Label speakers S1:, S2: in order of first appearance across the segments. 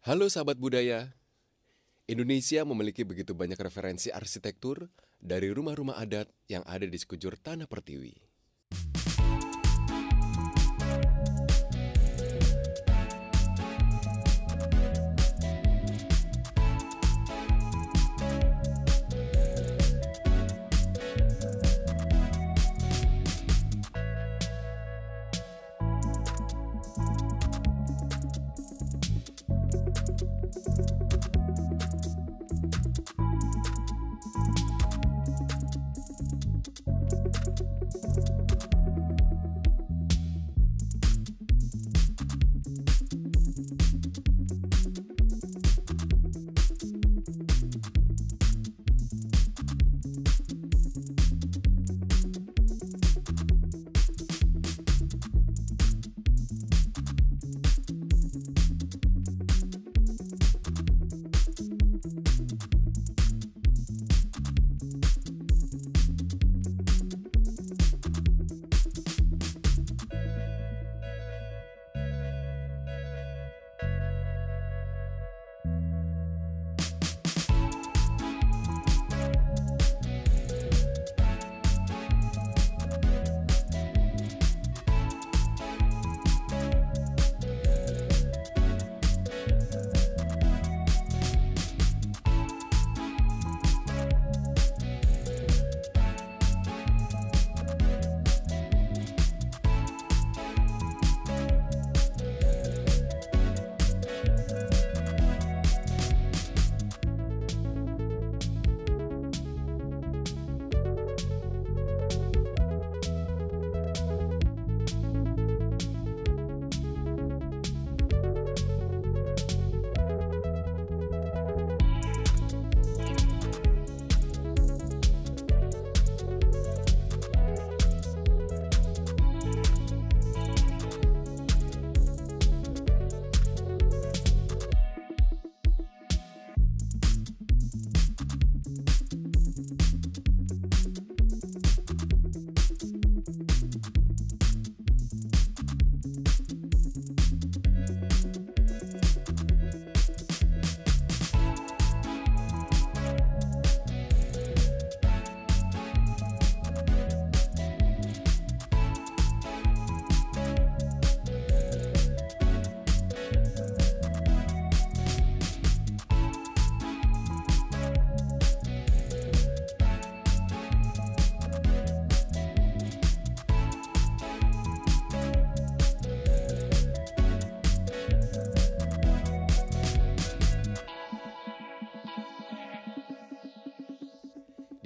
S1: Halo sahabat budaya, Indonesia memiliki begitu banyak referensi arsitektur dari rumah-rumah adat yang ada di sekujur tanah pertiwi.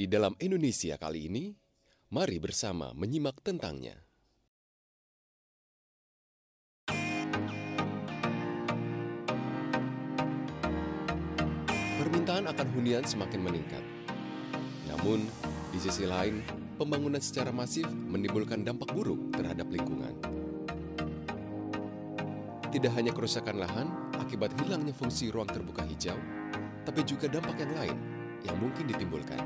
S1: Di dalam Indonesia kali ini, mari bersama menyimak tentangnya. Permintaan akan hunian semakin meningkat. Namun, di sisi lain, pembangunan secara masif menimbulkan dampak buruk terhadap lingkungan. Tidak hanya kerusakan lahan akibat hilangnya fungsi ruang terbuka hijau, tapi juga dampak yang lain yang mungkin ditimbulkan.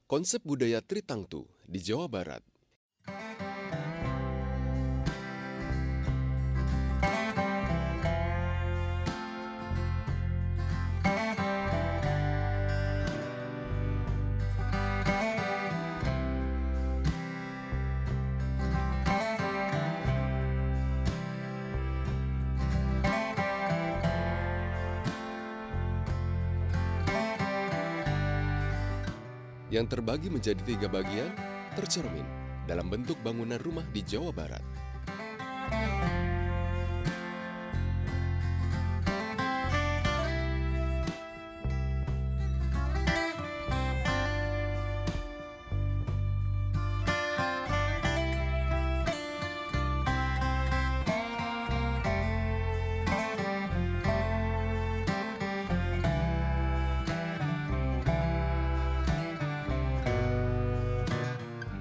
S1: Konsep budaya Tritangtu di Jawa Barat. Yang terbagi menjadi 3 bagian, tercermin dalam bentuk bangunan rumah di Jawa Barat.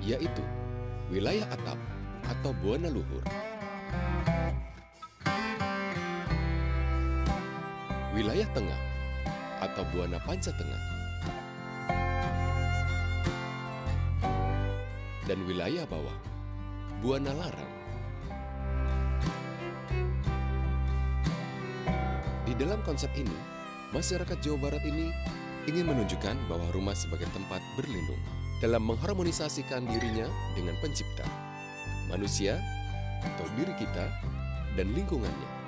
S1: Yaitu wilayah atap atau buana luhur, wilayah tengah atau buana panca tengah, dan wilayah bawah, buana larang. Di dalam konsep ini, masyarakat Jawa Barat ini ingin menunjukkan bahwa rumah sebagai tempat berlindung dalam mengharmonisasikan dirinya dengan pencipta, manusia, atau diri kita, dan lingkungannya.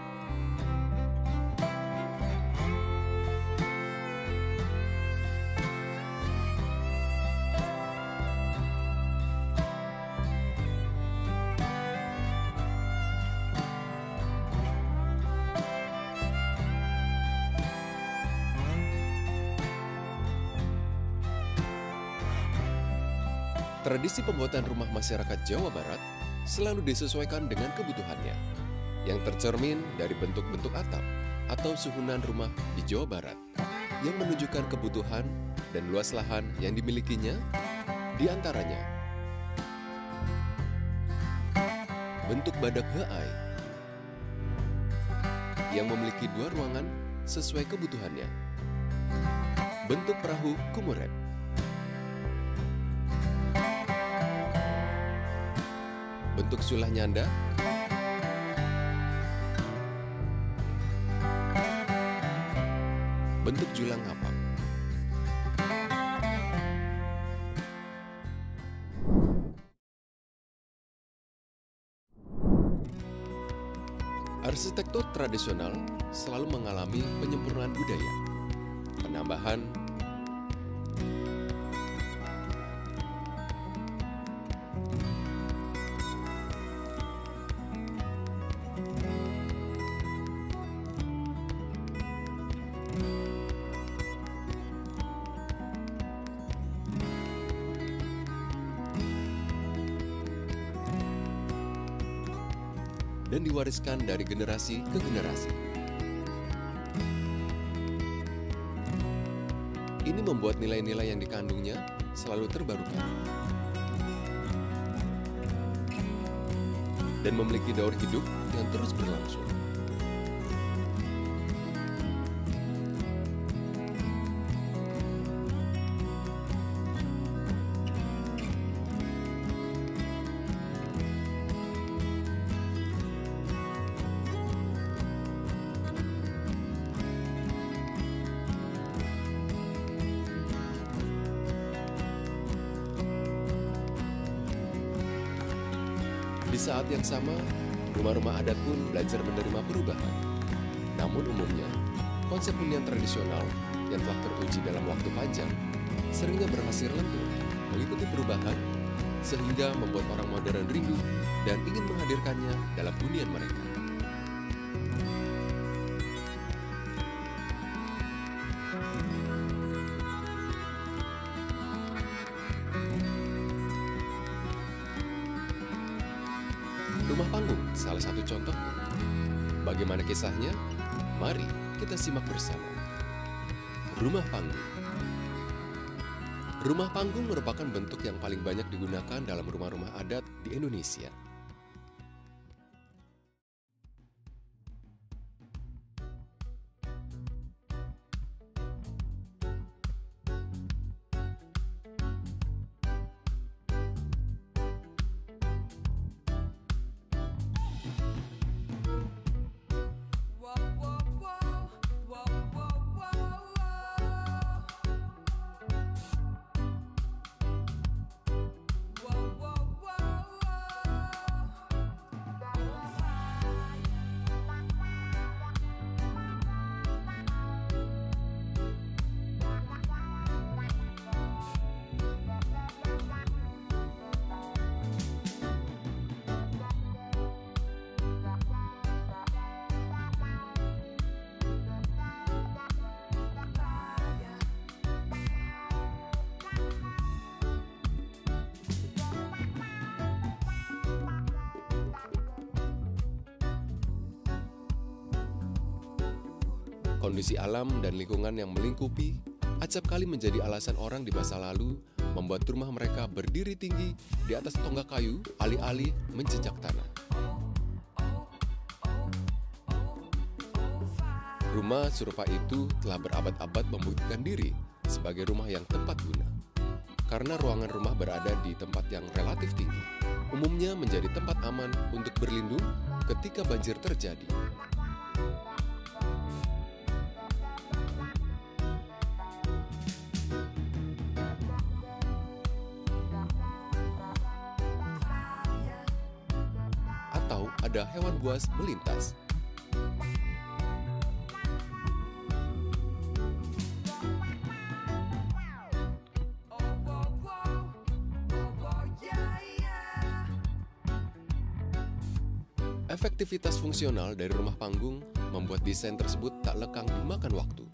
S1: Tradisi pembuatan rumah masyarakat Jawa Barat selalu disesuaikan dengan kebutuhannya, yang tercermin dari bentuk-bentuk atap atau suhunan rumah di Jawa Barat, yang menunjukkan kebutuhan dan luas lahan yang dimilikinya, di antaranya bentuk badak heai yang memiliki 2 ruangan sesuai kebutuhannya, bentuk perahu kumuret, bentuk sulah nyanda, bentuk julang ngapak. Arsitektur tradisional selalu mengalami penyempurnaan budaya, penambahan, dan diwariskan dari generasi ke generasi. Ini membuat nilai-nilai yang dikandungnya selalu terbarukan dan memiliki daur hidup yang terus berlangsung. Di saat yang sama, rumah-rumah adat pun belajar menerima perubahan. Namun umumnya, konsep hunian tradisional yang telah teruji dalam waktu panjang seringnya berhasil lentur mengikuti perubahan sehingga membuat orang modern rindu dan ingin menghadirkannya dalam hunian mereka. Rumah panggung salah satu contohnya. Bagaimana kisahnya? Mari kita simak bersama. Rumah panggung. Rumah panggung merupakan bentuk yang paling banyak digunakan dalam rumah-rumah adat di Indonesia. Kondisi alam dan lingkungan yang melingkupi acap kali menjadi alasan orang di masa lalu membuat rumah mereka berdiri tinggi di atas tonggak kayu, alih-alih menjejak tanah. Rumah serupa itu telah berabad-abad membuktikan diri sebagai rumah yang tepat guna. Karena ruangan rumah berada di tempat yang relatif tinggi, umumnya menjadi tempat aman untuk berlindung ketika banjir terjadi. Atau ada hewan buas melintas. Efektivitas fungsional dari rumah panggung membuat desain tersebut tak lekang dimakan waktu.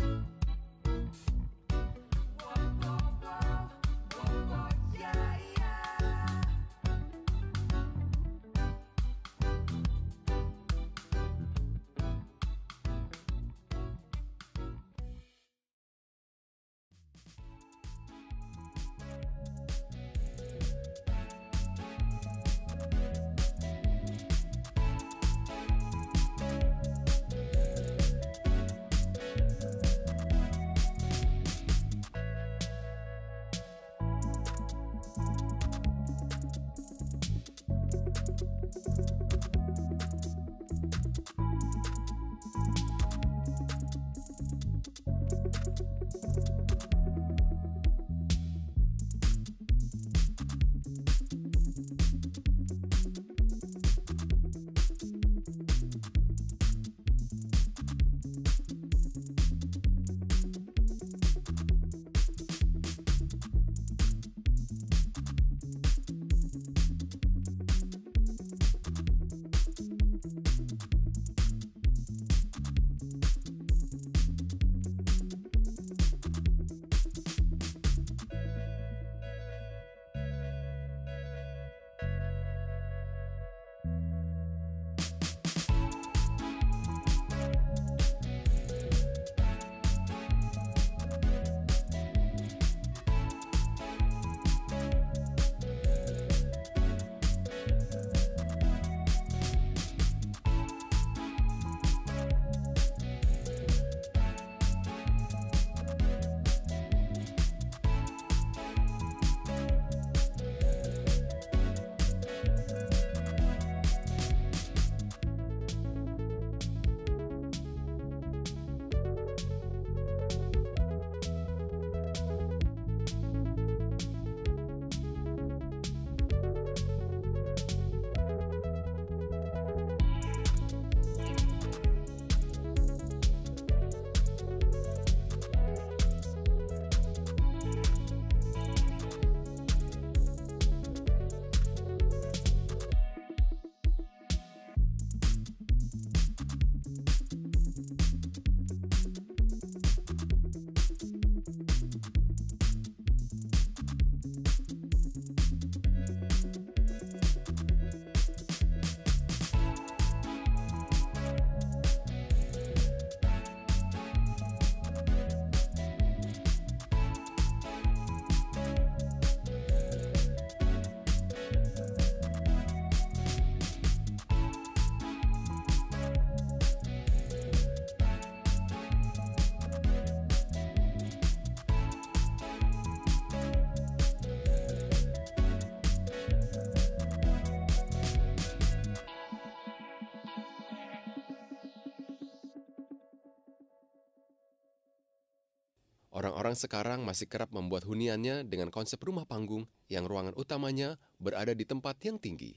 S1: Orang-orang sekarang masih kerap membuat huniannya dengan konsep rumah panggung yang ruangan utamanya berada di tempat yang tinggi.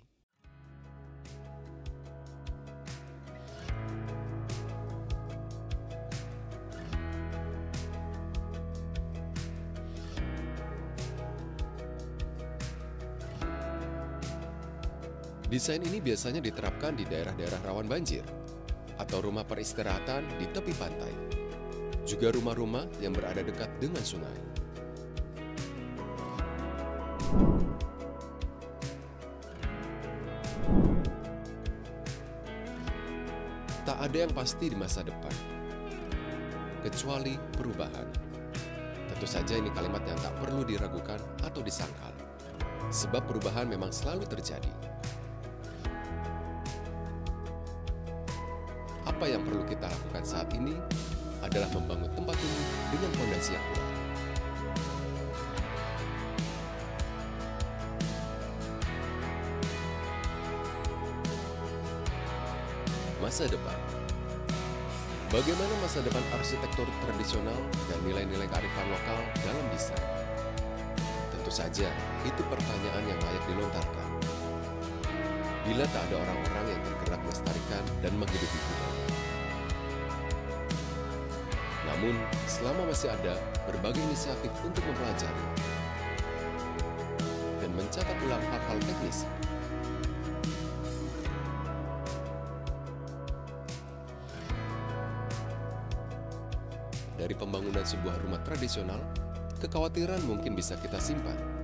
S1: Desain ini biasanya diterapkan di daerah-daerah rawan banjir atau rumah peristirahatan di tepi pantai. Juga rumah-rumah yang berada dekat dengan sungai. Tak ada yang pasti di masa depan. kecuali perubahan. Tentu saja ini kalimat yang tak perlu diragukan atau disangkal, sebab perubahan memang selalu terjadi. Apa yang perlu kita lakukan saat ini adalah membangun tempat tumbuh dengan fondasi yang kuat. Masa depan. Bagaimana masa depan arsitektur tradisional dan nilai-nilai kearifan lokal dalam desain? Tentu saja, itu pertanyaan yang layak dilontarkan. Bila tak ada orang-orang yang tergerak melestarikan dan menghidupi budaya. Namun, selama masih ada berbagai inisiatif untuk mempelajari dan mencatat ulang hal-hal teknis, dari pembangunan sebuah rumah tradisional, kekhawatiran mungkin bisa kita simpan.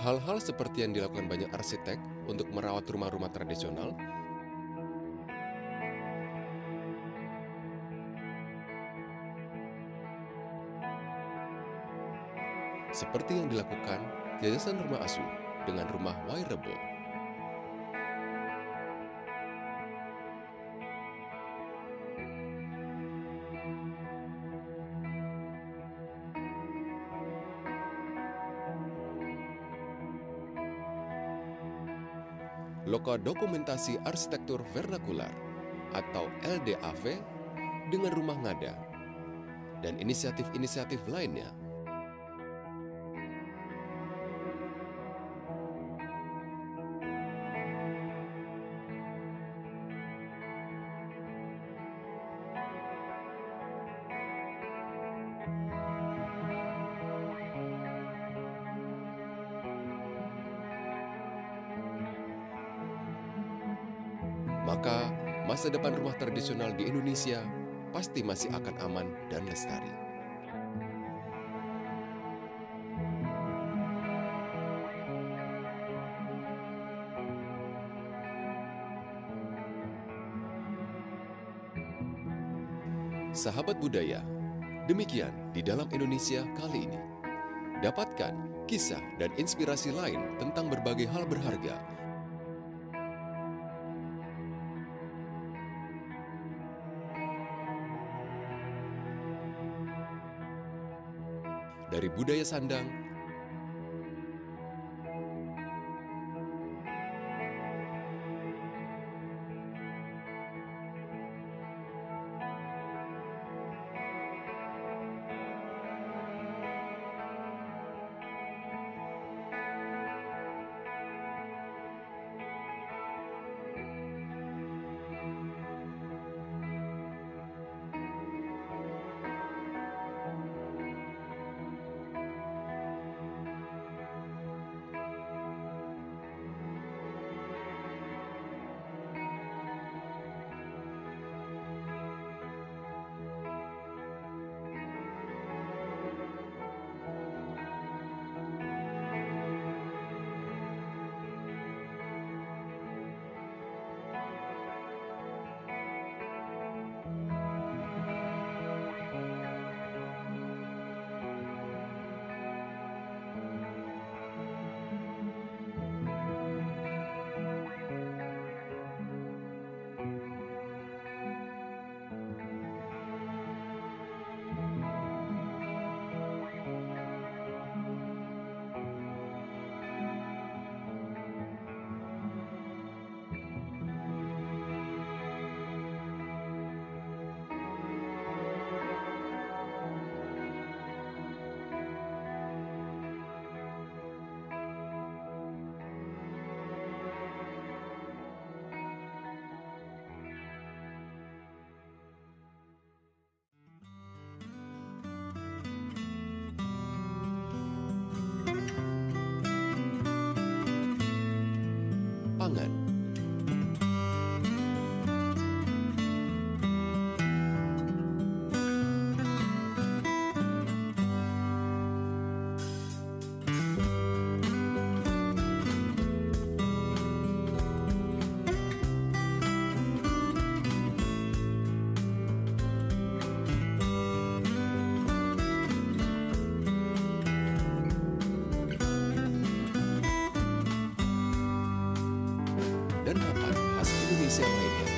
S1: Hal-hal seperti yang dilakukan banyak arsitek untuk merawat rumah-rumah tradisional seperti yang dilakukan Yayasan Rumah Asuh dengan rumah Wairebo. Loka Dokumentasi Arsitektur Vernakular atau LDAV dengan Rumah Ngada, dan inisiatif-inisiatif lainnya. Maka, masa depan rumah tradisional di Indonesia pasti masih akan aman dan lestari. Sahabat budaya, demikian di dalam Indonesia kali ini. Dapatkan kisah dan inspirasi lain tentang berbagai hal berharga dari budaya sandang, Indonesia lainnya.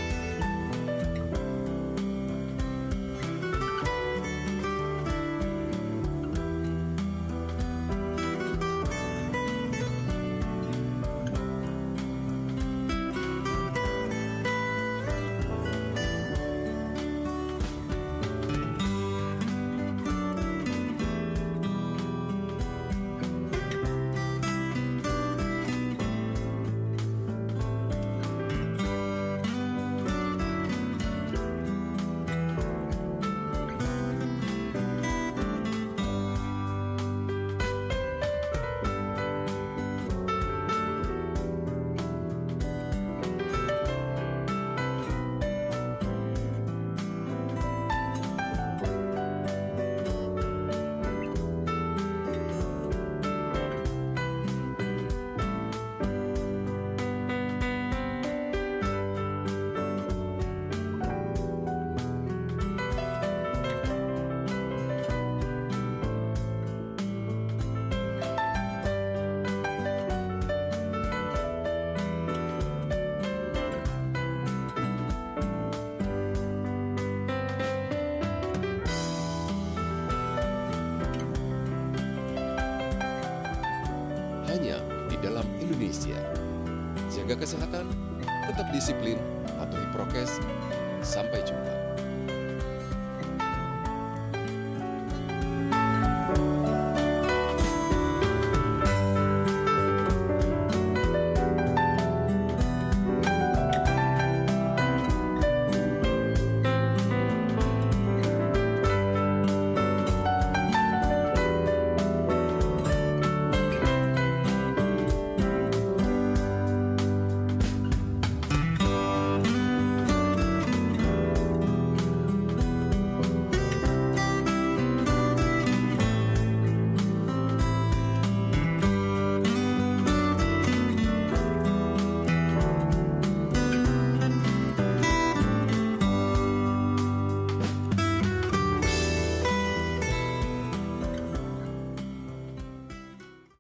S1: Hanya di dalam Indonesia. Jaga kesehatan, tetap disiplin, patuhi prokes. Sampai jumpa.